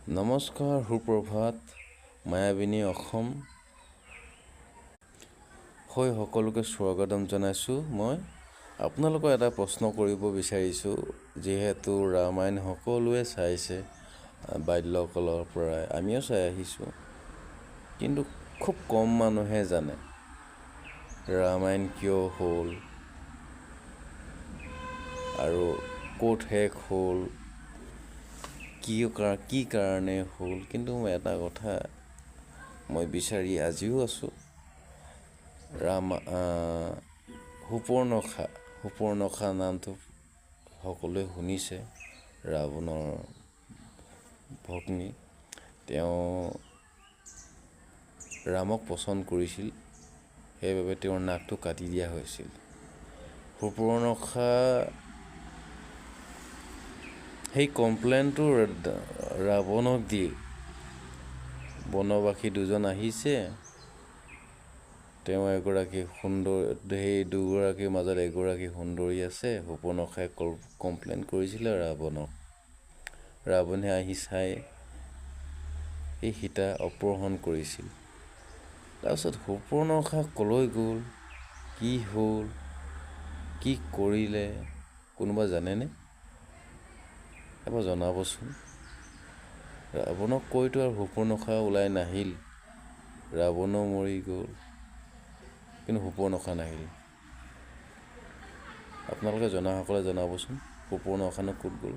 নমস্কাৰ, সুপ্ৰভাত। মায়াবিনী অসম হৈ সকলোকে স্বাগতম জনাইছোঁ। মই আপোনালোকক এটা প্ৰশ্ন কৰিব বিচাৰিছোঁ। যিহেতু ৰামায়ণ সকলোৱে চাইছে, বাল্যকালৰ পৰাই আমিও চাই আহিছোঁ, কিন্তু খুব কম মানুহে জানে ৰামায়ণ কিয় হ'ল আৰু ক'ত শেষ হ'ল, কি কাৰণে হ'ল। কিন্তু এটা কথা মই বিচাৰি আজিও আছোঁ। সুপৰ্ণখা নামটো সকলোৱে শুনিছে। ৰাৱণৰ ভগ্নী, তেওঁ ৰামক পচন্দ কৰিছিল, সেইবাবে তেওঁৰ নাকটো কাটি দিয়া হৈছিল। সুপৰ্ণখা সেই কমপ্লেইনটো ৰাৱণক দি বনবাসী দুজন আহিছে, তেওঁ এগৰাকী সেই দুগৰাকীৰ মাজত এগৰাকী সুন্দৰী আছে। সুপৰ্ণখাই কমপ্লেইন কৰিছিলে ৰাৱণক। ৰাৱণে আহি চাই সেই সীতা অপহৰণ কৰিছিল। তাৰপিছত সুপৰ্ণখা কলৈ গ'ল, কি হ'ল, কি কৰিলে, কোনোবা জানেনে? এবাৰ জনাবচোন। ৰাৱণক কৈতো আৰু সুপৰ্ণখা ওলাই নাহিল, ৰাৱণো মৰি গ'ল, কিন্তু সুপৰ্ণখা নাহিল। আপোনালোকে জনাসকলে জনাবচোন, সুপৰ্ণখানো ক'ত গ'ল।